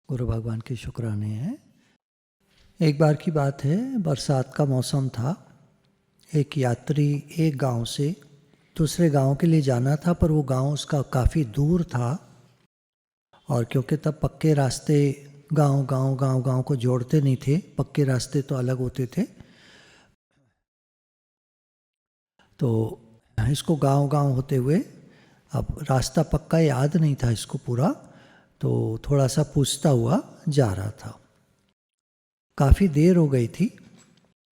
गुरु भगवान के शुक्राने हैं। एक बार की बात है, बरसात का मौसम था। एक यात्री एक गांव से दूसरे गांव के लिए जाना था, पर वो गांव उसका काफ़ी दूर था। और क्योंकि तब पक्के रास्ते गांव को जोड़ते नहीं थे, पक्के रास्ते तो अलग होते थे, तो इसको गांव होते हुए, अब रास्ता पक्का याद नहीं था इसको पूरा, तो थोड़ा सा पूछता हुआ जा रहा था। काफ़ी देर हो गई थी।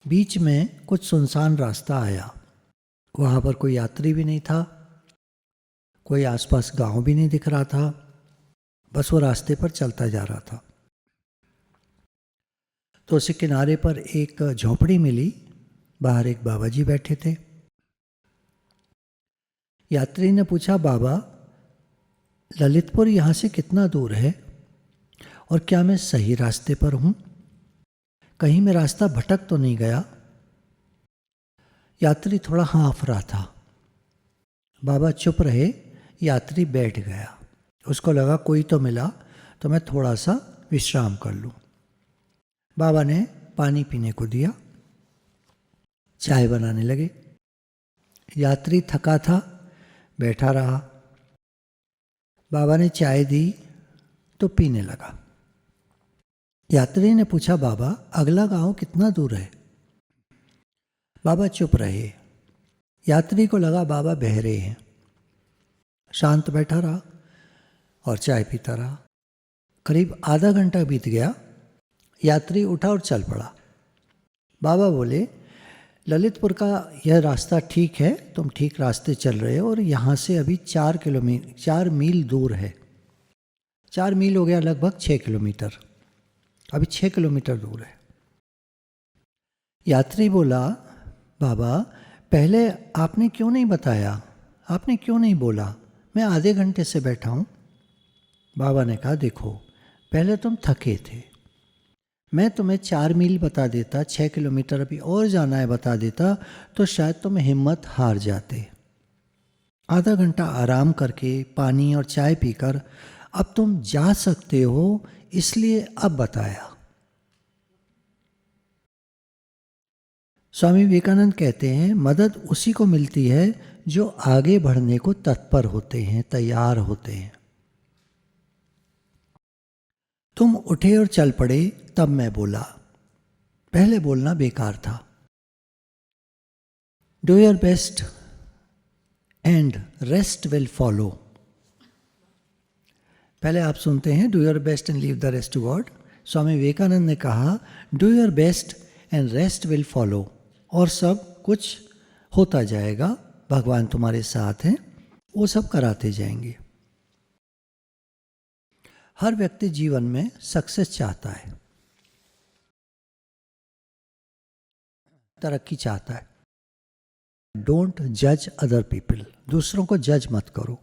बीच में कुछ सुनसान रास्ता आया। वहाँ पर कोई यात्री भी नहीं था, कोई आसपास गांव भी नहीं दिख रहा था, बस वो रास्ते पर चलता जा रहा था। तो उसे किनारे पर एक झोपड़ी मिली। बाहर एक बाबा जी बैठे थे। यात्री ने पूछा, बाबा, ललितपुर यहाँ से कितना दूर है और क्या मैं सही रास्ते पर हूँ? कहीं मैं रास्ता भटक तो नहीं गया? यात्री थोड़ा हाँफ रहा था। बाबा चुप रहे। यात्री बैठ गया। उसको लगा कोई तो मिला तो मैं थोड़ा सा विश्राम कर लूँ। बाबा ने पानी पीने को दिया, चाय बनाने लगे। यात्री थका था, बैठा रहा। बाबा ने चाय दी तो पीने लगा। यात्री ने पूछा, बाबा, अगला गांव कितना दूर है? बाबा चुप रहे। यात्री को लगा बाबा बहरे हैं। शांत बैठा रहा और चाय पीता रहा। करीब आधा घंटा बीत गया। यात्री उठा और चल पड़ा। बाबा बोले, ललितपुर का यह रास्ता ठीक है, तुम ठीक रास्ते चल रहे हो, और यहाँ से अभी 4 मील दूर है। 4 मील हो गया, लगभग 6 किलोमीटर। अभी 6 किलोमीटर दूर है। यात्री बोला, बाबा, पहले आपने क्यों नहीं बताया? आपने क्यों नहीं बोला? मैं आधे घंटे से बैठा हूँ। बाबा ने कहा, देखो, पहले तुम थके थे। मैं तुम्हें 4 मील बता देता, 6 किलोमीटर अभी और जाना है बता देता, तो शायद तुम हिम्मत हार जाते। आधा घंटा आराम करके, पानी और चाय पीकर अब तुम जा सकते हो, इसलिए अब बताया। स्वामी विवेकानंद कहते हैं, मदद उसी को मिलती है जो आगे बढ़ने को तत्पर होते हैं, तैयार होते हैं। तुम उठे और चल पड़े, तब मैं बोला। पहले बोलना बेकार था। Do your best and rest will follow. पहले आप सुनते हैं, do your best and leave the rest to God. Swami Vivekananda ने कहा, do your best and rest will follow, और सब कुछ होता जाएगा। भगवान तुम्हारे साथ हैं, वो सब कराते जाएंगे। हर व्यक्ति जीवन में सक्सेस चाहता है, तरक्की चाहता है। डोंट जज अदर पीपल। दूसरों को जज मत करो।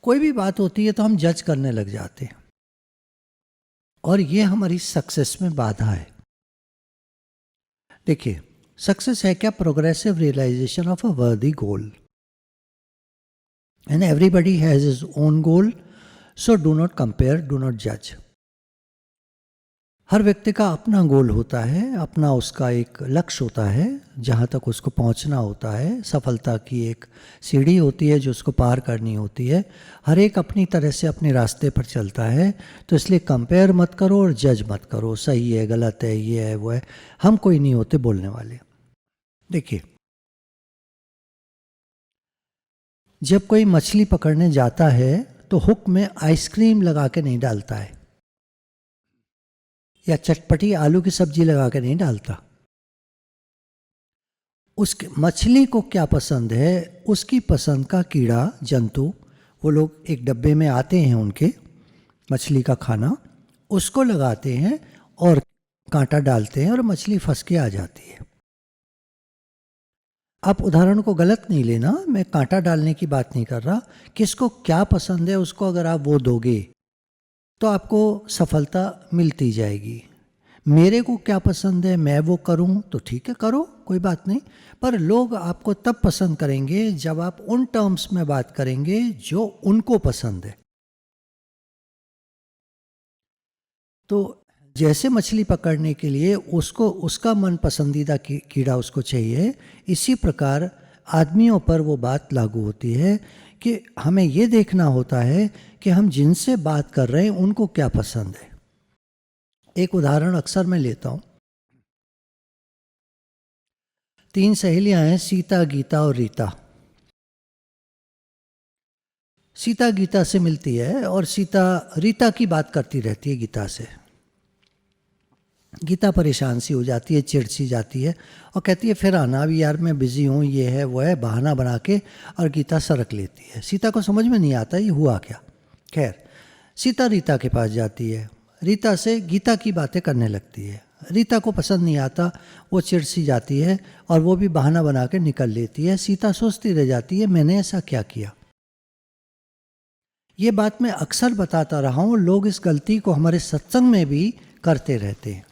कोई भी बात होती है तो हम जज करने लग जाते हैं, और ये हमारी सक्सेस में बाधा है। देखिए, सक्सेस है क्या? Progressive realisation of a worthy goal, and everybody has his own goal, so do not compare, do not जज। हर व्यक्ति का अपना गोल होता है, अपना उसका एक लक्ष्य होता है, जहाँ तक उसको पहुँचना होता है। सफलता की एक सीढ़ी होती है जो उसको पार करनी होती है। हर एक अपनी तरह से अपने रास्ते पर चलता है, तो इसलिए कंपेयर मत करो और जज मत करो, सही है, गलत है, ये है, वो है। हम कोई नहीं होते बोलने वाले। देखिए, जब कोई मछली पकड़ने जाता है तो हुक में आइसक्रीम लगा के नहीं डालता है, या चटपटी आलू की सब्जी लगा के नहीं डालता। उसके मछली को क्या पसंद है, उसकी पसंद का कीड़ा जंतु, वो लोग एक डब्बे में आते हैं, उनके मछली का खाना, उसको लगाते हैं और कांटा डालते हैं और मछली फंस के आ जाती है। आप उदाहरण को गलत नहीं लेना, मैं कांटा डालने की बात नहीं कर रहा। किसको क्या पसंद है, उसको अगर आप वो दोगे तो आपको सफलता मिलती जाएगी। मेरे को क्या पसंद है, मैं वो करूं, तो ठीक है, करो, कोई बात नहीं। पर लोग आपको तब पसंद करेंगे जब आप उन टर्म्स में बात करेंगे जो उनको पसंद है। तो जैसे मछली पकड़ने के लिए उसको उसका मन पसंदीदा कीड़ा उसको चाहिए, इसी प्रकार आदमियों पर वो बात लागू होती है कि हमें ये देखना होता है कि हम जिनसे बात कर रहे हैं उनको क्या पसंद है। एक उदाहरण अक्सर मैं लेता हूँ। 3 सहेलियां हैं, सीता, गीता और रीता। सीता गीता से मिलती है और सीता रीता की बात करती रहती है गीता से। गीता परेशान सी हो जाती है, चिढ़ सी जाती है और कहती है फिर आना, अभी यार मैं बिज़ी हूँ, ये है वो है, बहाना बना के, और गीता सरक लेती है। सीता को समझ में नहीं आता ये हुआ क्या। खैर, सीता रीता के पास जाती है, रीता से गीता की बातें करने लगती है। रीता को पसंद नहीं आता, वो चिढ़ सी जाती है और वो भी बहाना बना के निकल लेती है। सीता सोचती रह जाती है मैंने ऐसा क्या किया। ये बात मैं अक्सर बताता रहा हूँ, लोग इस गलती को हमारे सत्संग में भी करते रहते हैं।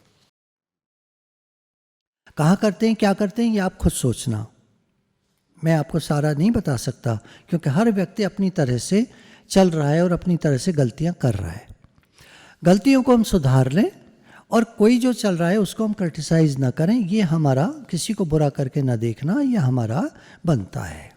कहाँ करते हैं, क्या करते हैं, ये आप खुद सोचना। मैं आपको सारा नहीं बता सकता क्योंकि हर व्यक्ति अपनी तरह से चल रहा है और अपनी तरह से गलतियाँ कर रहा है। गलतियों को हम सुधार लें और कोई जो चल रहा है उसको हम क्रिटिसाइज़ ना करें। ये हमारा, किसी को बुरा करके ना देखना, ये हमारा बनता है।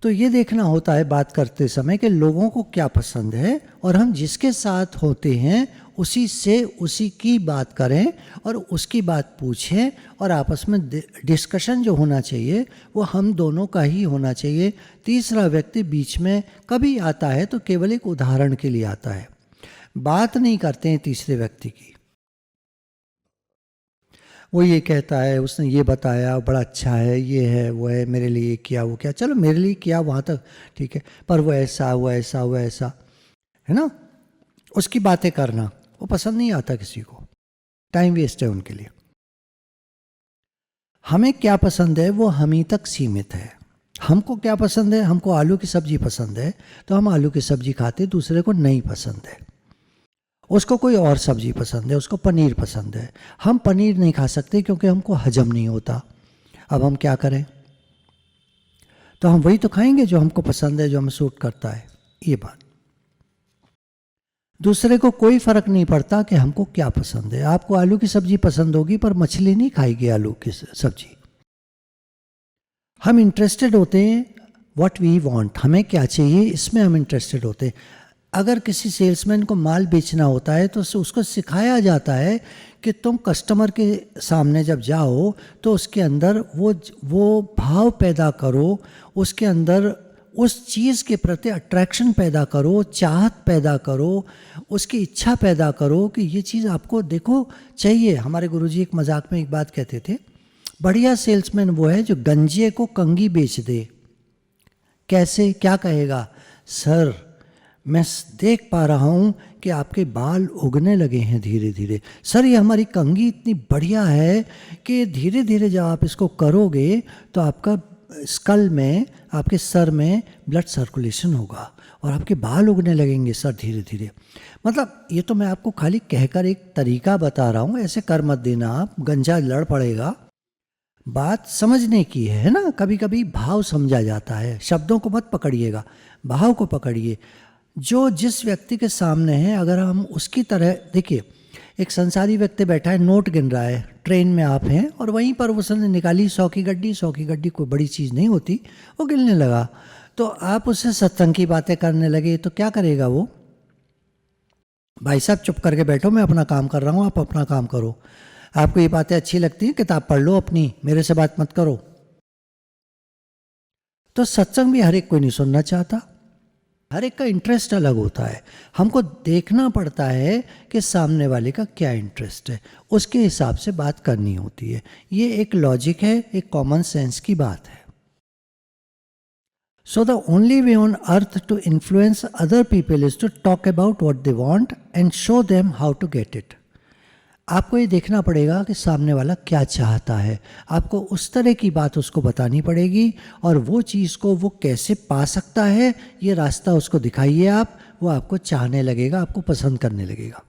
तो ये देखना होता है बात करते समय कि लोगों को क्या पसंद है और हम जिसके साथ होते हैं उसी से उसी की बात करें और उसकी बात पूछें और आपस में डिस्कशन जो होना चाहिए वो हम दोनों का ही होना चाहिए। तीसरा व्यक्ति बीच में कभी आता है तो केवल एक उदाहरण के लिए आता है, बात नहीं करते हैं तीसरे व्यक्ति की। वो ये कहता है उसने ये बताया बड़ा अच्छा है, ये है वो है, मेरे लिए ये किया वो किया, चलो मेरे लिए किया वहाँ तक ठीक है, पर वो ऐसा वो ऐसा वो ऐसा, है ना, उसकी बातें करना वो पसंद नहीं आता किसी को, टाइम वेस्ट है उनके लिए। हमें क्या पसंद है वो हम ही तक सीमित है। हमको क्या पसंद है, हमको आलू की सब्जी पसंद है तो हम आलू की सब्जी खाते, दूसरे को नहीं पसंद है। उसको कोई और सब्जी पसंद है, उसको पनीर पसंद है, हम पनीर नहीं खा सकते क्योंकि हमको हजम नहीं होता। अब हम क्या करें, तो हम वही तो खाएंगे जो हमको पसंद है, जो हमें सूट करता है। ये बात, दूसरे को कोई फर्क नहीं पड़ता कि हमको क्या पसंद है। आपको आलू की सब्जी पसंद होगी पर मछली नहीं खाएगी आलू की सब्जी। हम इंटरेस्टेड होते हैं व्हाट वी वांट, हमें क्या चाहिए इसमें हम इंटरेस्टेड होते हैं। अगर किसी सेल्समैन को माल बेचना होता है तो उसको सिखाया जाता है कि तुम कस्टमर के सामने जब जाओ तो उसके अंदर वो भाव पैदा करो, उसके अंदर उस चीज़ के प्रति अट्रैक्शन पैदा करो, चाहत पैदा करो, उसकी इच्छा पैदा करो कि ये चीज़ आपको देखो चाहिए। हमारे गुरुजी एक मजाक में एक बात कहते थे, बढ़िया सेल्समैन वो है जो गंजे को कंगी बेच दे। कैसे, क्या कहेगा, सर मैं देख पा रहा हूँ कि आपके बाल उगने लगे हैं धीरे धीरे, सर ये हमारी कंघी इतनी बढ़िया है कि धीरे धीरे जब आप इसको करोगे तो आपका स्कल में, आपके सर में ब्लड सर्कुलेशन होगा और आपके बाल उगने लगेंगे सर धीरे धीरे। मतलब ये तो मैं आपको खाली कहकर एक तरीका बता रहा हूँ, ऐसे कर मत देना आप, गंजा लड़ पड़ेगा। बात समझने की है ना, कभी कभी भाव समझा जाता है, शब्दों को मत पकड़िएगा, भाव को पकड़िए। जो जिस व्यक्ति के सामने है अगर हम उसकी तरह, देखिए एक संसारी व्यक्ति बैठा है, नोट गिन रहा है, ट्रेन में आप हैं और वहीं पर उसने निकाली 100 की गड्डी, 100 की गड्डी कोई बड़ी चीज़ नहीं होती, वो गिनने लगा तो आप उससे सत्संग की बातें करने लगे तो क्या करेगा वो, भाई साहब चुप करके बैठो, मैं अपना काम कर रहा हूँ, आप अपना काम करो, आपको ये बातें अच्छी लगती हैं किताब पढ़ लो अपनी, मेरे से बात मत करो। तो सत्संग भी हर एक कोई नहीं सुनना चाहता, हर एक का इंटरेस्ट अलग होता है। हमको देखना पड़ता है कि सामने वाले का क्या इंटरेस्ट है, उसके हिसाब से बात करनी होती है। ये एक लॉजिक है, एक कॉमन सेंस की बात है। So the only way on earth to influence other people is to talk about what they want and show them how to get it. आपको ये देखना पड़ेगा कि सामने वाला क्या चाहता है, आपको उस तरह की बात उसको बतानी पड़ेगी और वो चीज़ को वो कैसे पा सकता है ये रास्ता उसको दिखाइए आप, वो आपको चाहने लगेगा, आपको पसंद करने लगेगा।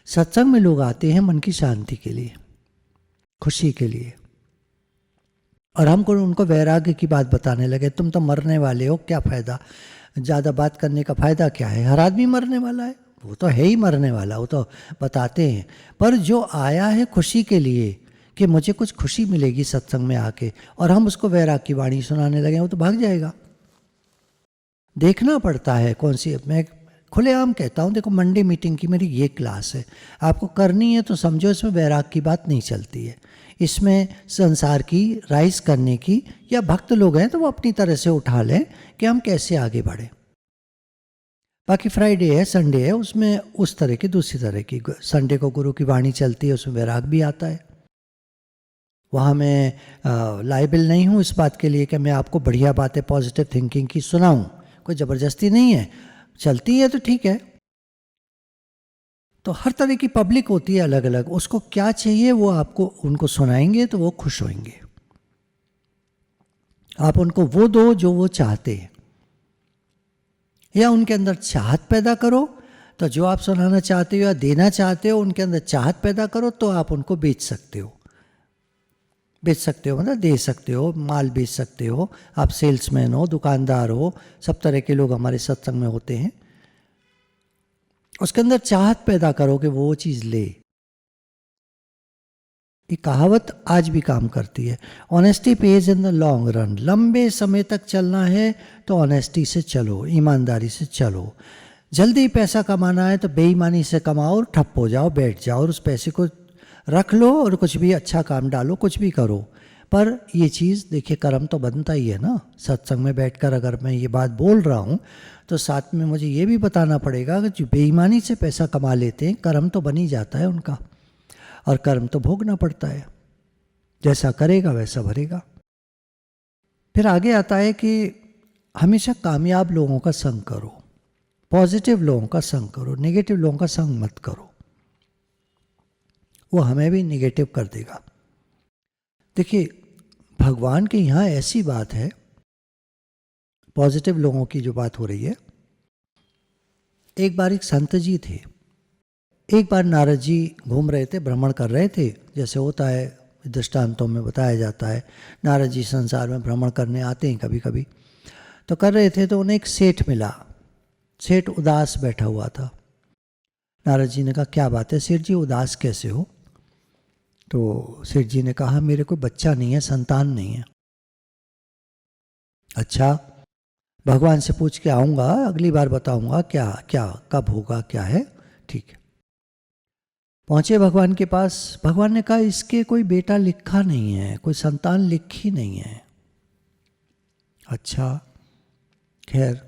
सत्संग में लोग आते हैं मन की शांति के लिए, खुशी के लिए, और हमको उनको वैराग्य की बात बताने लगे, तुम तो मरने वाले हो, क्या फ़ायदा, ज़्यादा बात करने का फ़ायदा क्या है, हर आदमी मरने वाला है, वो तो है ही मरने वाला, वो तो बताते हैं। पर जो आया है खुशी के लिए कि मुझे कुछ खुशी मिलेगी सत्संग में आके, और हम उसको वैराग की वाणी सुनाने लगे, वो तो भाग जाएगा। देखना पड़ता है कौन सी। मैं खुलेआम कहता हूँ, देखो मंडे मीटिंग की मेरी ये क्लास है, आपको करनी है तो समझो इसमें वैराग की बात नहीं चलती है, इसमें संसार की राइज करने की, या भक्त लोग हैं तो वो अपनी तरह से उठा लें कि हम कैसे आगे बढ़े। बाकी फ्राइडे है, संडे है, उसमें उस तरह की दूसरी तरह की, संडे को गुरु की वाणी चलती है, उसमें वैराग भी आता है। वहाँ मैं लायबिल नहीं हूँ इस बात के लिए कि मैं आपको बढ़िया बातें पॉजिटिव थिंकिंग की सुनाऊँ, कोई ज़बरदस्ती नहीं है, चलती है तो ठीक है। तो हर तरह की पब्लिक होती है अलग अलग, उसको क्या चाहिए वो आपको उनको सुनाएंगे तो वो खुश होंगे। आप उनको वो दो जो वो चाहते हैं, या उनके अंदर चाहत पैदा करो, तो जो आप सुनाना चाहते हो या देना चाहते हो उनके अंदर चाहत पैदा करो, तो आप उनको बेच सकते हो। बेच सकते हो मतलब दे सकते हो, माल बेच सकते हो, आप सेल्समैन हो, दुकानदार हो, सब तरह के लोग हमारे सत्संग में होते हैं। उसके अंदर चाहत पैदा करो कि वो चीज़ ले। ये कहावत आज भी काम करती है, honesty page in the long run. लंबे समय तक चलना है तो ऑनेस्टी से चलो, ईमानदारी से चलो। जल्दी पैसा कमाना है तो बेईमानी से कमाओ और ठप हो जाओ, बैठ जाओ और उस पैसे को रख लो और कुछ भी अच्छा काम डालो, कुछ भी करो। पर ये चीज़ देखिए, कर्म तो बनता ही है ना। सत्संग में बैठकर अगर मैं ये बात बोल रहा हूँ तो साथ में मुझे ये भी बताना पड़ेगा कि जो बेईमानी से पैसा कमा लेते हैं, कर्म तो बन ही जाता है उनका, और कर्म तो भोगना पड़ता है, जैसा करेगा वैसा भरेगा। फिर आगे आता है कि हमेशा कामयाब लोगों का संग करो, पॉजिटिव लोगों का संग करो, नेगेटिव लोगों का संग मत करो, वो हमें भी नेगेटिव कर देगा। देखिए, भगवान के यहाँ ऐसी बात है, पॉजिटिव लोगों की जो बात हो रही है। एक बार एक संत जी थे, एक बार नारद जी घूम रहे थे, भ्रमण कर रहे थे, जैसे होता है दृष्टांतों में बताया जाता है, नारद जी संसार में भ्रमण करने आते हैं कभी कभी। तो कर रहे थे तो उन्हें एक सेठ मिला, सेठ उदास बैठा हुआ था। नारद जी ने कहा, क्या बात है सेठ जी, उदास कैसे हो? तो सेठ जी ने कहा, मेरे कोई बच्चा नहीं है, संतान नहीं है। अच्छा, भगवान से पूछ के आऊँगा, अगली बार बताऊँगा क्या क्या कब होगा क्या है, ठीक है। पहुँचे भगवान के पास, भगवान ने कहा, इसके कोई बेटा लिखा नहीं है, कोई संतान लिखी नहीं है। अच्छा, खैर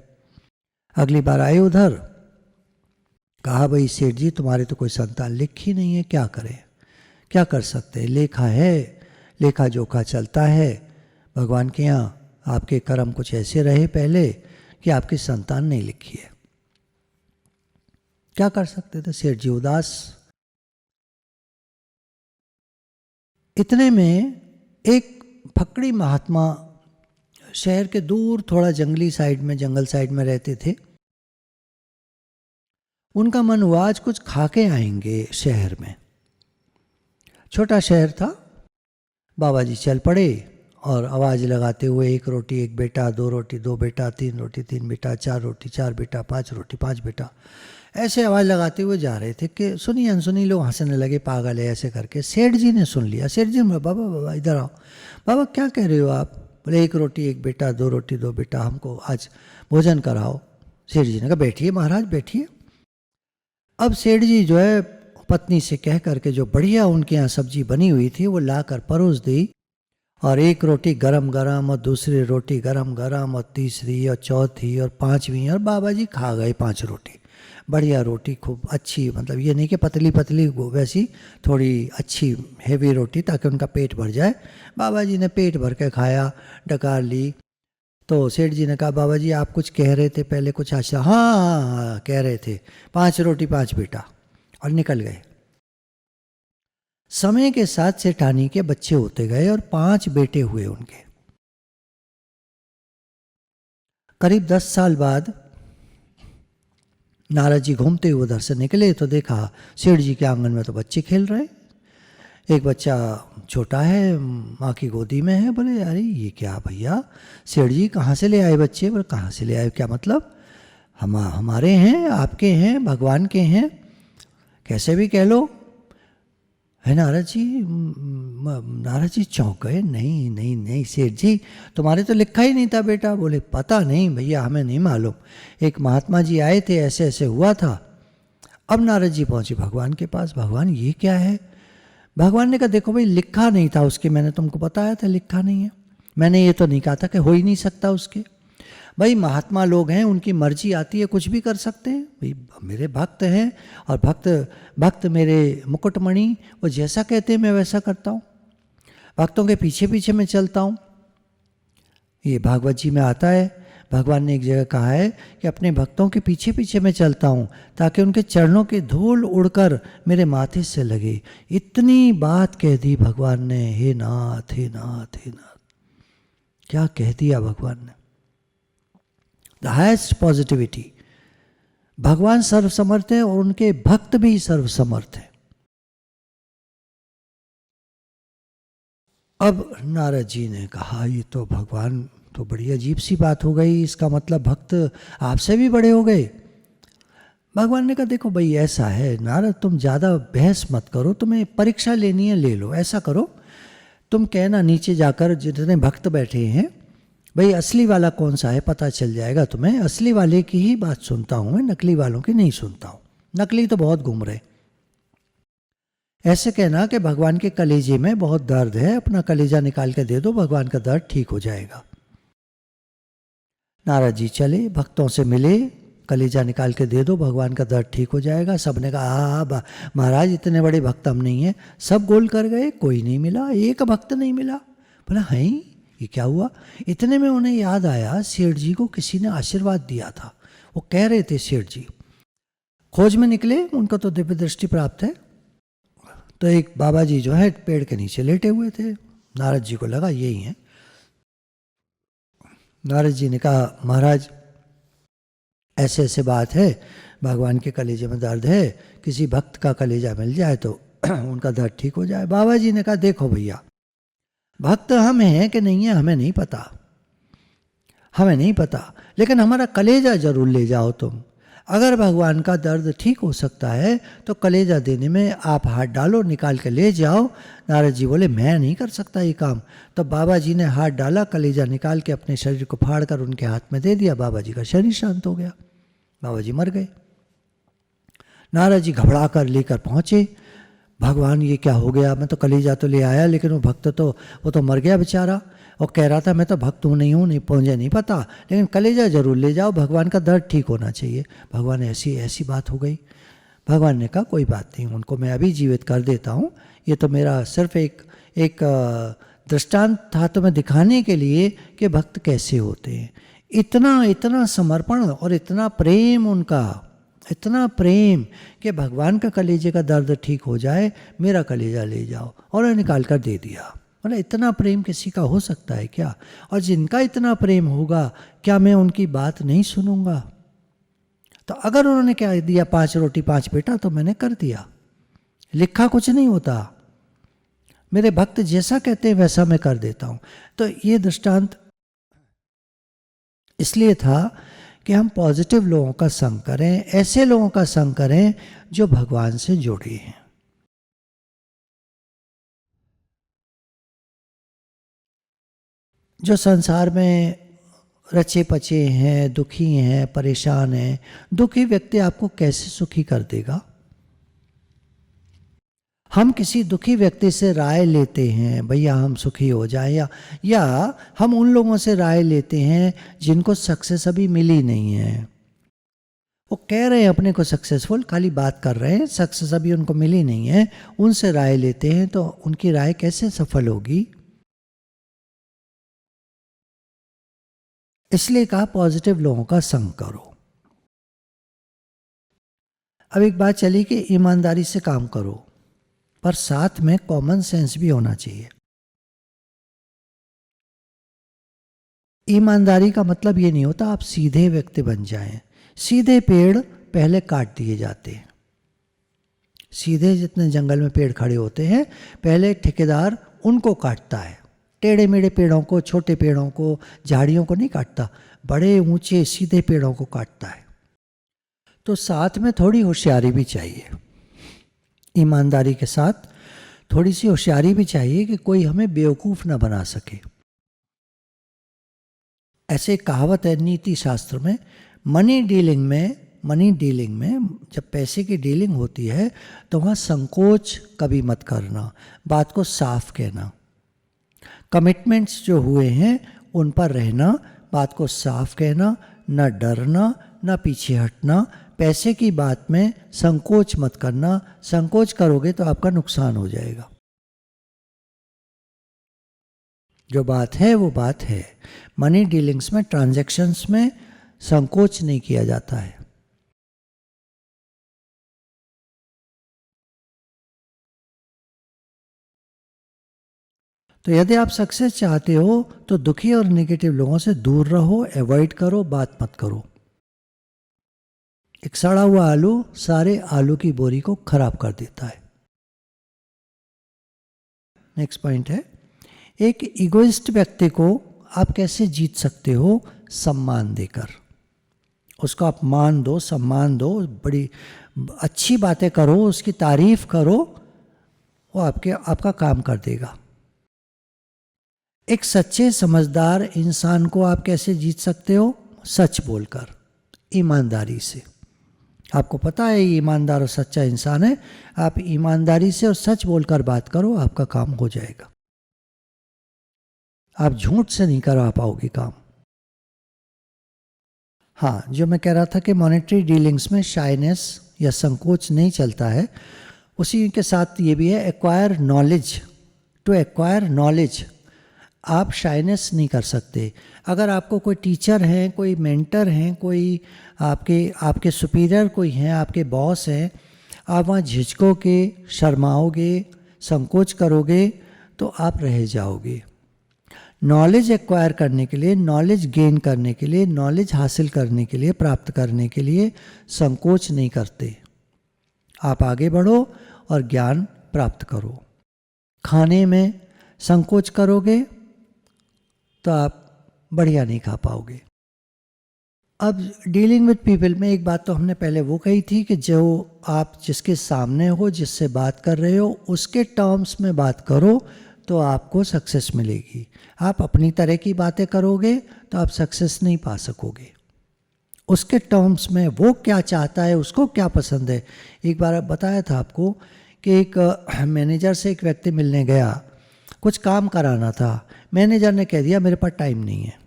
अगली बार आए उधर, कहा, भाई सेठ जी तुम्हारे तो कोई संतान लिखी नहीं है, क्या करें, क्या कर सकते हैं, लेखा है, लेखा जोखा चलता है भगवान के यहाँ। आपके कर्म कुछ ऐसे रहे पहले कि आपकी संतान नहीं लिखी है, क्या कर सकते थे। सेठ जी उदास। इतने में एक फकड़ी महात्मा शहर के दूर थोड़ा जंगली साइड में, जंगल साइड में रहते थे। उनका मन हुआ आज कुछ खा के आएंगे शहर में, छोटा शहर था। बाबा जी चल पड़े और आवाज़ लगाते हुए, एक रोटी एक बेटा, दो रोटी दो बेटा, तीन रोटी तीन बेटा, चार रोटी चार बेटा, पांच रोटी पांच बेटा, ऐसे आवाज़ लगाते हुए जा रहे थे कि सुनी अनसुनी लोग हंसने लगे, पागल है ऐसे करके। सेठ जी ने सुन लिया। सेठ जी ने, बाबा बाबा इधर आओ, बाबा क्या कह रहे हो आप? बोले, एक रोटी एक बेटा, दो रोटी दो बेटा, हमको आज भोजन कराओ। सेठ जी ने कहा, बैठिए महाराज बैठिए। अब सेठ जी जो है पत्नी से कह करके जो बढ़िया उनके यहाँ सब्जी बनी हुई थी वो ला कर परोस दी, और एक रोटी गरम गरम और दूसरी रोटी गरम गरम और तीसरी और चौथी और पांचवी, और बाबा जी खा गए 5 रोटी। बढ़िया रोटी, खूब अच्छी, मतलब ये नहीं कि पतली पतली, वैसी थोड़ी अच्छी हेवी रोटी, ताकि उनका पेट भर जाए। बाबा जी ने पेट भर के खाया, डकार ली। तो सेठ जी ने कहा, बाबा जी आप कुछ कह रहे थे पहले, कुछ अच्छा? हाँ हाँ हाँ कह रहे थे, 5 रोटी 5 बेटा, और निकल गए। समय के साथ सेठानी के बच्चे होते गए और 5 बेटे हुए उनके। करीब 10 साल बाद नारद जी घूमते हुए उधर से निकले तो देखा सेठ जी के आंगन में तो बच्चे खेल रहे। एक बच्चा छोटा है, माँ की गोदी में है। बोले अरे ये क्या भैया, सेठ जी कहाँ से ले आए बच्चे? बोले कहाँ से ले आए, क्या मतलब? हमारे हैं, आपके हैं, भगवान के हैं, कैसे भी कह लो। है नारद जी। नारद जी चौंक गए। नहीं नहीं नहीं सेठ जी, तुम्हारे तो लिखा ही नहीं था बेटा। बोले पता नहीं भैया, हमें नहीं मालूम, एक महात्मा जी आए थे, ऐसे ऐसे हुआ था। अब नारद जी पहुँचे भगवान के पास। भगवान ये क्या है? भगवान ने कहा देखो भाई, लिखा नहीं था उसके, मैंने तुमको बताया था लिखा नहीं है। मैंने ये तो नहीं कहा था कि हो ही नहीं सकता उसके। भाई महात्मा लोग हैं, उनकी मर्जी आती है, कुछ भी कर सकते हैं। भाई मेरे भक्त हैं, और भक्त मेरे मुकुटमणि, वो जैसा कहते हैं मैं वैसा करता हूँ, भक्तों के पीछे पीछे मैं चलता हूँ। ये भागवत जी में आता है, भगवान ने एक जगह कहा है कि अपने भक्तों के पीछे पीछे मैं चलता हूँ ताकि उनके चरणों की धूल उड़कर मेरे माथे से लगे। इतनी बात कह दी भगवान ने। हे नाथ हे नाथ हे नाथ, क्या कह दिया भगवान ने। The highest positivity. भगवान सर्वसमर्थ है और उनके भक्त भी सर्वसमर्थ है। अब नारद जी ने कहा ये तो भगवान, तो बड़ी अजीब सी बात हो गई, इसका मतलब भक्त आपसे भी बड़े हो गए। भगवान ने कहा देखो भाई ऐसा है नारद, तुम ज़्यादा बहस मत करो, तुम्हें परीक्षा लेनी है ले लो। ऐसा करो, तुम कहना नीचे जाकर जितने भक्त बैठे हैं, भाई असली वाला कौन सा है पता चल जाएगा तुम्हें। असली वाले की ही बात सुनता हूँ मैं, नकली वालों की नहीं सुनता हूँ। नकली तो बहुत घूम रहे। ऐसे कहना कि भगवान के कलेजे में बहुत दर्द है, अपना कलेजा निकाल के दे दो, भगवान का दर्द ठीक हो जाएगा। नारद जी चले, भक्तों से मिले, कलेजा निकाल के दे दो, भगवान का दर्द ठीक हो जाएगा। सबने कहा हाँ महाराज इतने बड़े भक्त हम नहीं हैं। सब गोल कर गए, कोई नहीं मिला, एक भक्त नहीं मिला। बोला है ये क्या हुआ? इतने में उन्हें याद आया सेठ जी को किसी ने आशीर्वाद दिया था। वो कह रहे थे सेठ जी खोज में निकले, उनको तो दिव्य दृष्टि प्राप्त है। तो एक बाबा जी जो है पेड़ के नीचे लेटे हुए थे, नारद जी को लगा यही है। नारद जी ने कहा महाराज ऐसे ऐसे बात है, भगवान के कलेजे में दर्द है, किसी भक्त का कलेजा मिल जाए तो उनका दर्द ठीक हो जाए। बाबा जी ने कहा देखो भैया, भक्त हम हैं कि नहीं है हमें नहीं पता, हमें नहीं पता, लेकिन हमारा कलेजा जरूर ले जाओ तुम। अगर भगवान का दर्द ठीक हो सकता है तो कलेजा देने में आप हाथ डालो, निकाल के ले जाओ। नारद जी बोले मैं नहीं कर सकता ये काम। तो बाबा जी ने हाथ डाला, कलेजा निकाल के अपने शरीर को फाड़ कर उनके हाथ में दे दिया। बाबा जी का शरीर शांत हो गया, बाबा जी मर गए। नारद जी घबरा कर लेकर पहुँचे। भगवान ये क्या हो गया, मैं तो कलेजा तो ले आया, लेकिन वो भक्त तो वो तो मर गया बेचारा, और कह रहा था मैं तो भक्त हूँ नहीं हूँ, नहीं मुझे नहीं पता, लेकिन कलेजा जरूर ले जाओ, भगवान का दर्द ठीक होना चाहिए। भगवान ऐसी ऐसी बात हो गई। भगवान ने कहा कोई बात नहीं, उनको मैं अभी जीवित कर देता हूँ, ये तो मेरा सिर्फ एक दृष्टांत था तुम्हें दिखाने के लिए कि भक्त कैसे होते हैं। इतना इतना समर्पण और इतना प्रेम उनका, इतना प्रेम कि भगवान का कलेजे का दर्द ठीक हो जाए, मेरा कलेजा ले जाओ, और निकाल कर दे दिया। मतलब इतना प्रेम किसी का हो सकता है क्या? और जिनका इतना प्रेम होगा, क्या मैं उनकी बात नहीं सुनूंगा? तो अगर उन्होंने क्या दिया 5 रोटी 5 बेटा, तो मैंने कर दिया, लिखा कुछ नहीं होता। मेरे भक्त जैसा कहते हैं वैसा मैं कर देता हूँ। तो ये दृष्टांत इसलिए था कि हम पॉजिटिव लोगों का संग करें, ऐसे लोगों का संग करें जो भगवान से जुड़े हैं। जो संसार में रचे पचे हैं, दुखी हैं, परेशान हैं। दुखी व्यक्ति आपको कैसे सुखी कर देगा? हम किसी दुखी व्यक्ति से राय लेते हैं भैया हम सुखी हो जाएं, या हम उन लोगों से राय लेते हैं जिनको सक्सेस अभी मिली नहीं है। वो कह रहे हैं अपने को सक्सेसफुल, खाली बात कर रहे हैं, सक्सेस अभी उनको मिली नहीं है, उनसे राय लेते हैं, तो उनकी राय कैसे सफल होगी? इसलिए कहा पॉजिटिव लोगों का संग करो। अब एक बात चली कि ईमानदारी से काम करो, पर साथ में कॉमन सेंस भी होना चाहिए। ईमानदारी का मतलब ये नहीं होता आप सीधे व्यक्ति बन जाएं। सीधे पेड़ पहले काट दिए जाते हैं, सीधे जितने जंगल में पेड़ खड़े होते हैं, पहले ठेकेदार उनको काटता है। टेढ़े मेढ़े पेड़ों को, छोटे पेड़ों को, झाड़ियों को नहीं काटता, बड़े ऊंचे सीधे पेड़ों को काटता है। तो साथ में थोड़ी होशियारी भी चाहिए, ईमानदारी के साथ थोड़ी सी होशियारी भी चाहिए कि कोई हमें बेवकूफ़ ना बना सके। ऐसे एक कहावत है नीति शास्त्र में, मनी डीलिंग में जब पैसे की डीलिंग होती है तो वहाँ संकोच कभी मत करना, बात को साफ कहना। कमिटमेंट्स जो हुए हैं उन पर रहना, बात को साफ कहना, न डरना न पीछे हटना। पैसे की बात में संकोच मत करना, संकोच करोगे तो आपका नुकसान हो जाएगा। जो बात है वो बात है। मनी डीलिंग्स में, ट्रांजैक्शंस में संकोच नहीं किया जाता है। तो यदि आप सक्सेस चाहते हो तो दुखी और नेगेटिव लोगों से दूर रहो, अवॉइड करो, बात मत करो। एक सड़ा हुआ आलू सारे आलू की बोरी को खराब कर देता है। नेक्स्ट पॉइंट है, एक इगोइस्ट व्यक्ति को आप कैसे जीत सकते हो? सम्मान देकर। उसको आप मान दो, सम्मान दो, बड़ी अच्छी बातें करो, उसकी तारीफ करो, वो आपका काम कर देगा। एक सच्चे समझदार इंसान को आप कैसे जीत सकते हो? सच बोलकर, ईमानदारी से। आपको पता है ये ईमानदार और सच्चा इंसान है, आप ईमानदारी से और सच बोलकर बात करो, आपका काम हो जाएगा। आप झूठ से नहीं करा पाओगे काम। हाँ, जो मैं कह रहा था कि मॉनेटरी डीलिंग्स में शाइनेस या संकोच नहीं चलता है, उसी के साथ ये भी है, acquire knowledge. To acquire knowledge आप शाइनेस नहीं कर सकते। अगर आपको कोई टीचर हैं, कोई मेंटर हैं, कोई आपके सुपीरियर कोई हैं, आपके बॉस हैं, आप वहाँ झिझकोगे, शर्माओगे, संकोच करोगे तो आप रह जाओगे। नॉलेज एक्वायर करने के लिए, नॉलेज गेन करने के लिए, नॉलेज हासिल करने के लिए, प्राप्त करने के लिए संकोच नहीं करते। आप आगे बढ़ो और ज्ञान प्राप्त करो। खाने में संकोच करोगे तो आप बढ़िया नहीं खा पाओगे। अब डीलिंग विद पीपल में एक बात तो हमने पहले वो कही थी कि जो आप जिसके सामने हो, जिससे बात कर रहे हो, उसके टर्म्स में बात करो तो आपको सक्सेस मिलेगी। आप अपनी तरह की बातें करोगे तो आप सक्सेस नहीं पा सकोगे। उसके टर्म्स में, वो क्या चाहता है, उसको क्या पसंद है। एक बार बताया था आपको कि एक मैनेजर से एक व्यक्ति मिलने गया, कुछ काम कराना था। मैनेजर ने कह दिया मेरे पास टाइम नहीं है।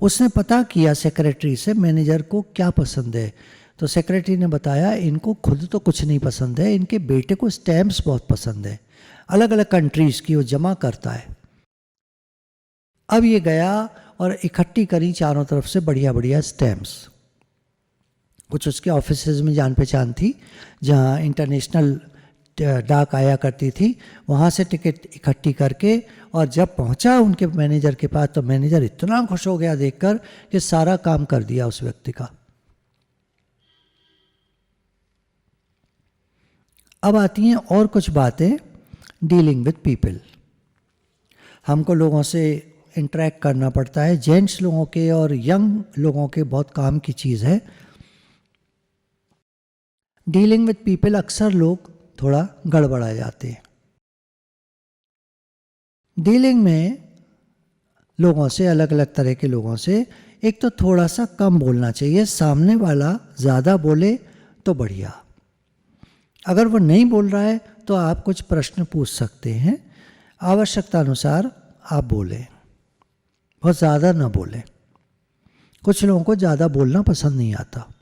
उसने पता किया सेक्रेटरी से मैनेजर को क्या पसंद है, तो सेक्रेटरी ने बताया इनको खुद तो कुछ नहीं पसंद है, इनके बेटे को स्टैम्प्स बहुत पसंद है, अलग अलग कंट्रीज़ की वो जमा करता है। अब ये गया और इकट्ठी करी चारों तरफ से बढ़िया बढ़िया स्टैम्प्स। कुछ उसके ऑफिसेज में जान पहचान थी, जहाँ इंटरनेशनल डाक आया करती थी, वहाँ से टिकट इकट्ठी करके, और जब पहुँचा उनके मैनेजर के पास तो मैनेजर इतना खुश हो गया देखकर कि सारा काम कर दिया उस व्यक्ति का। अब आती हैं और कुछ बातें डीलिंग विद पीपल। हमको लोगों से इंटरेक्ट करना पड़ता है, जेंट्स लोगों के और यंग लोगों के बहुत काम की चीज़ है। डीलिंग विद पीपल अक्सर लोग थोड़ा गड़बड़ा जाते हैं। डीलिंग में लोगों से, अलग अलग तरह के लोगों से, एक तो थोड़ा सा कम बोलना चाहिए। सामने वाला ज़्यादा बोले तो बढ़िया। अगर वो नहीं बोल रहा है तो आप कुछ प्रश्न पूछ सकते हैं, आवश्यकता अनुसार आप बोलें, बहुत ज़्यादा ना बोलें। कुछ लोगों को ज़्यादा बोलना पसंद नहीं आता।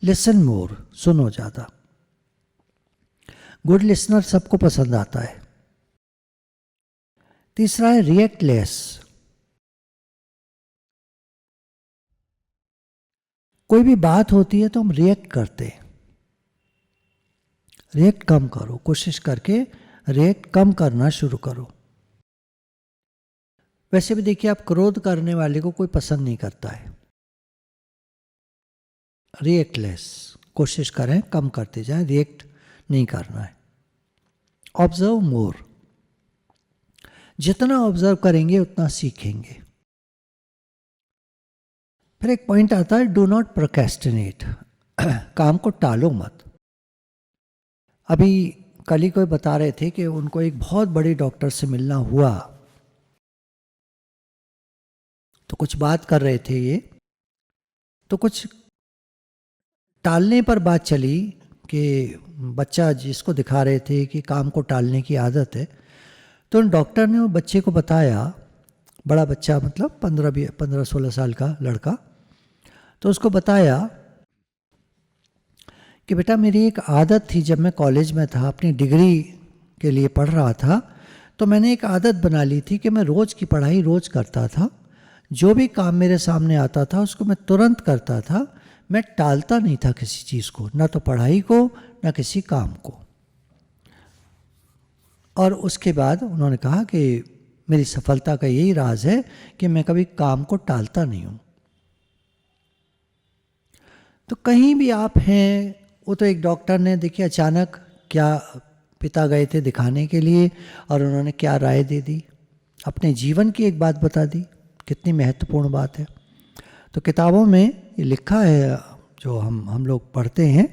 लिसन मोर, सुनो ज़्यादा। गुड लिसनर सबको पसंद आता है। तीसरा है रिएक्ट लेस। कोई भी बात होती है तो हम रिएक्ट करते हैं। रिएक्ट कम करो, कोशिश करके रिएक्ट कम करना शुरू करो। वैसे भी देखिए, आप क्रोध करने वाले को कोई पसंद नहीं करता है। रिएक्ट लेस, कोशिश करें कम करते जाएं, रिएक्ट नहीं करना है। ऑब्जर्व मोर, जितना ऑब्जर्व करेंगे उतना सीखेंगे। फिर एक पॉइंट आता है, डू नॉट प्रोक्रेस्टिनेट, काम को टालो मत। अभी कल ही कोई बता रहे थे कि उनको एक बहुत बड़ी डॉक्टर से मिलना हुआ, तो कुछ बात कर रहे थे ये, तो कुछ टालने पर बात चली कि बच्चा जिसको दिखा रहे थे कि काम को टालने की आदत है, तो उन डॉक्टर ने वो बच्चे को बताया, बड़ा बच्चा मतलब 15-16 साल का लड़का, तो उसको बताया कि बेटा मेरी एक आदत थी, जब मैं कॉलेज में था अपनी डिग्री के लिए पढ़ रहा था, तो मैंने एक आदत बना ली थी कि मैं रोज़ की पढ़ाई रोज़ करता था, जो भी काम मेरे सामने आता था उसको मैं तुरंत करता था, मैं टालता नहीं था किसी चीज़ को, ना तो पढ़ाई को ना किसी काम को। और उसके बाद उन्होंने कहा कि मेरी सफलता का यही राज है कि मैं कभी काम को टालता नहीं हूँ। तो कहीं भी आप हैं, वो तो एक डॉक्टर ने देखिए अचानक क्या, पिता गए थे दिखाने के लिए और उन्होंने क्या राय दे दी, अपने जीवन की एक बात बता दी, कितनी महत्वपूर्ण बात है। तो किताबों में ये लिखा है जो हम लोग पढ़ते हैं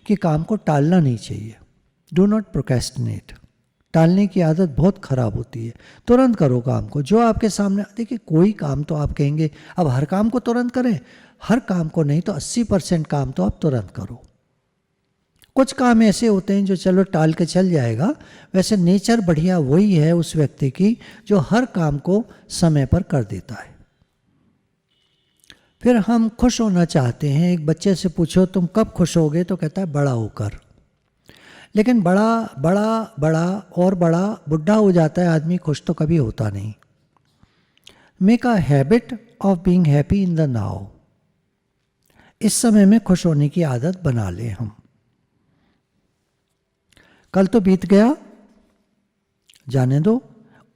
कि काम को टालना नहीं चाहिए, डू नॉट प्रोक्रेस्टिनेट। टालने की आदत बहुत ख़राब होती है, तुरंत करो काम को जो आपके सामने। देखिए कोई काम तो आप कहेंगे अब हर काम को तुरंत करें, हर काम को नहीं तो 80% काम तो आप तुरंत करो। कुछ काम ऐसे होते हैं जो चलो टाल के चल जाएगा, वैसे नेचर बढ़िया वही है उस व्यक्ति की जो हर काम को समय पर कर देता है। फिर हम खुश होना चाहते हैं, एक बच्चे से पूछो तुम कब खुश होगे, तो कहता है बड़ा होकर। लेकिन बड़ा बड़ा बड़ा और बड़ा बुढ़ा हो जाता है आदमी, खुश तो कभी होता नहीं। Make a habit of being happy in the now, इस समय में खुश होने की आदत बना लें हम। कल तो बीत गया, जाने दो,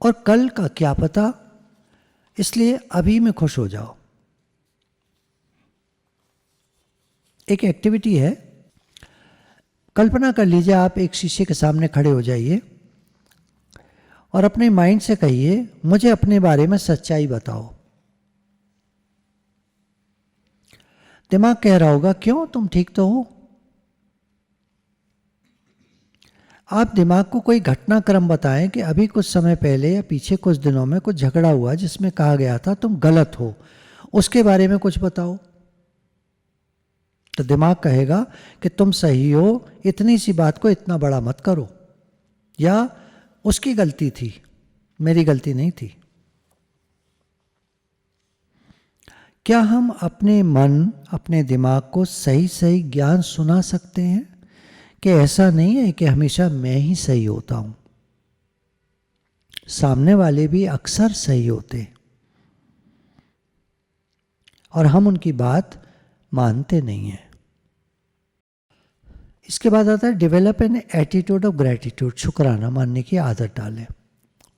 और कल का क्या पता, इसलिए अभी में खुश हो जाओ। एक एक्टिविटी है, कल्पना कर लीजिए आप एक शीशे के सामने खड़े हो जाइए और अपने माइंड से कहिए मुझे अपने बारे में सच्चाई बताओ। दिमाग कह रहा होगा क्यों, तुम ठीक तो हो। आप दिमाग को कोई घटनाक्रम बताएं कि अभी कुछ समय पहले या पीछे कुछ दिनों में कुछ झगड़ा हुआ जिसमें कहा गया था तुम गलत हो, उसके बारे में कुछ बताओ। तो दिमाग कहेगा कि तुम सही हो, इतनी सी बात को इतना बड़ा मत करो, या उसकी गलती थी, मेरी गलती नहीं थी। क्या हम अपने मन, अपने दिमाग को सही सही ज्ञान सुना सकते हैं कि ऐसा नहीं है कि हमेशा मैं ही सही होता हूं, सामने वाले भी अक्सर सही होते और हम उनकी बात मानते नहीं हैं। इसके बाद आता है develop an attitude of gratitude, शुक्राना मानने की आदत डालें।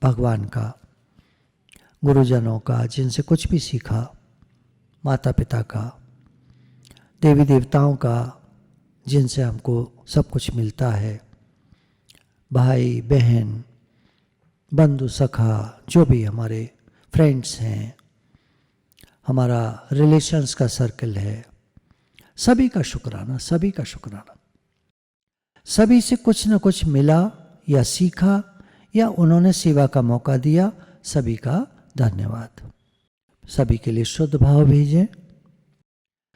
भगवान का, गुरुजनों का जिनसे कुछ भी सीखा, माता पिता का, देवी देवताओं का जिनसे हमको सब कुछ मिलता है, भाई बहन, बंधु सखा, जो भी हमारे फ्रेंड्स हैं, हमारा रिलेशंस का सर्कल है, सभी का शुक्राना, सभी का शुक्राना। सभी से कुछ न कुछ मिला या सीखा या उन्होंने सेवा का मौका दिया, सभी का धन्यवाद। सभी के लिए शुद्ध भाव भेजें।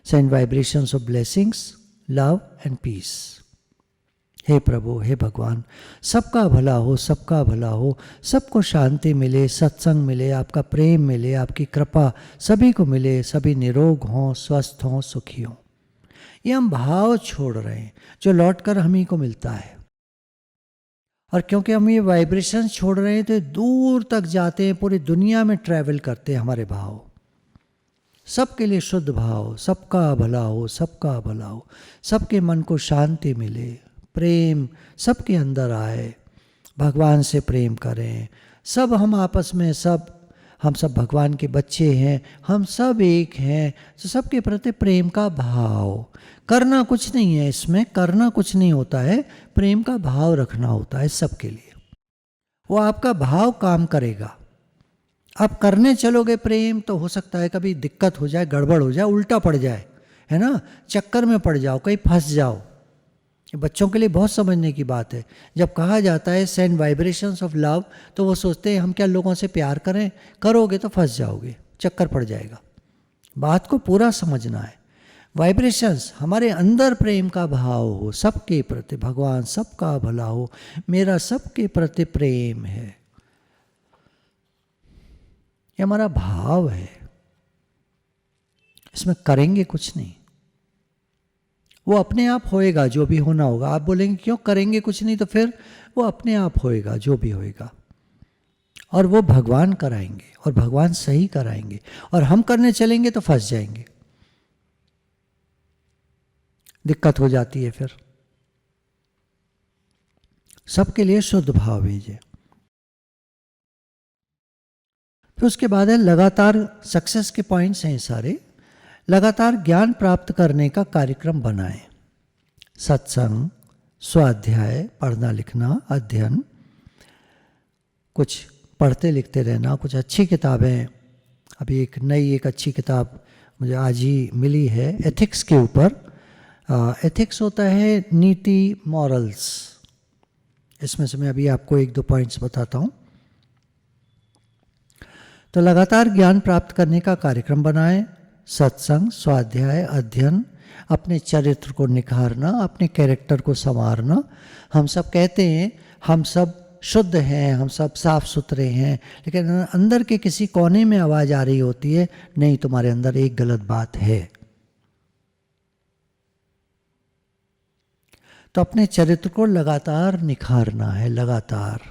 Send vibrations of blessings, love and peace. हे प्रभु, हे भगवान, सबका भला हो, सबका भला हो, सबको शांति मिले, सत्संग मिले, आपका प्रेम मिले, आपकी कृपा सभी को मिले, सभी निरोग हों, स्वस्थ हों, सुखी हों। ये हम भाव छोड़ रहे हैं जो लौटकर हम ही को मिलता है। और क्योंकि हम ये वाइब्रेशन छोड़ रहे हैं तो दूर तक जाते हैं, पूरी दुनिया में ट्रैवल करते हैं हमारे भाव। सबके लिए शुद्ध भाव, सबका भला हो, सबका भला हो, सबके मन को शांति मिले, प्रेम सबके अंदर आए, भगवान से प्रेम करें, सब हम आपस में, सब हम सब भगवान के बच्चे हैं, हम सब एक हैं, तो सबके प्रति प्रेम का भाव। करना कुछ नहीं है इसमें, करना कुछ नहीं होता है, प्रेम का भाव रखना होता है सबके लिए। वो आपका भाव काम करेगा। आप करने चलोगे प्रेम तो हो सकता है कभी दिक्कत हो जाए, गड़बड़ हो जाए, उल्टा पड़ जाए, है ना, चक्कर में पड़ जाओ, कहीं फंस जाओ। बच्चों के लिए बहुत समझने की बात है। जब कहा जाता है सेंड वाइब्रेशंस ऑफ लव, तो वो सोचते हैं हम क्या लोगों से प्यार करें, करोगे तो फंस जाओगे, चक्कर पड़ जाएगा। बात को पूरा समझना है। वाइब्रेशंस, हमारे अंदर प्रेम का भाव हो सबके प्रति, भगवान सबका भला हो, मेरा सबके प्रति प्रेम है, ये हमारा भाव है। इसमें करेंगे कुछ नहीं, वो अपने आप होएगा जो भी होना होगा। आप बोलेंगे क्यों करेंगे कुछ नहीं, तो फिर वो अपने आप होएगा जो भी होएगा, और वो भगवान कराएंगे और भगवान सही कराएंगे, और हम करने चलेंगे तो फंस जाएंगे, दिक्कत हो जाती है। फिर सबके लिए शुद्ध भाव भेजे। फिर उसके बाद है लगातार, सक्सेस के पॉइंट्स हैं सारे। लगातार ज्ञान प्राप्त करने का कार्यक्रम बनाएं। सत्संग, स्वाध्याय, पढ़ना लिखना, अध्ययन, कुछ पढ़ते लिखते रहना, कुछ अच्छी किताबें। अभी एक अच्छी किताब मुझे आज ही मिली है एथिक्स के ऊपर। एथिक्स होता है नीति, मॉरल्स। इसमें से मैं अभी आपको 1-2 पॉइंट्स बताता हूँ। तो लगातार ज्ञान प्राप्त करने का कार्यक्रम बनाएं। सत्संग, स्वाध्याय, अध्ययन, अपने चरित्र को निखारना, अपने कैरेक्टर को संवारना। हम सब कहते हैं हम सब शुद्ध हैं, हम सब साफ सुथरे हैं, लेकिन अंदर के किसी कोने में आवाज़ आ रही होती है, नहीं तुम्हारे अंदर एक गलत बात है। तो अपने चरित्र को लगातार निखारना है, लगातार।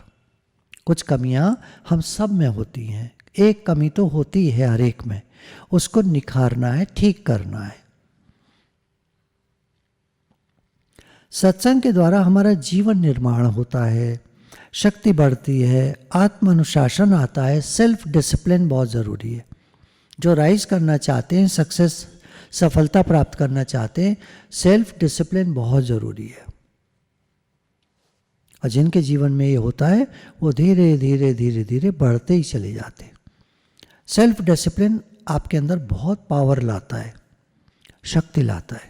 कुछ कमियां हम सब में होती हैं, एक कमी तो होती है हर एक में, उसको निखारना है, ठीक करना है। सत्संग के द्वारा हमारा जीवन निर्माण होता है, शक्ति बढ़ती है, आत्म अनुशासन आता है, सेल्फ डिसिप्लिन बहुत ज़रूरी है। जो राइज करना चाहते हैं, सक्सेस, सफलता प्राप्त करना चाहते हैं, सेल्फ डिसिप्लिन बहुत ज़रूरी है। और जिनके जीवन में ये होता है वो धीरे धीरे धीरे धीरे बढ़ते ही चले जाते हैं। सेल्फ डिसिप्लिन आपके अंदर बहुत पावर लाता है, शक्ति लाता है।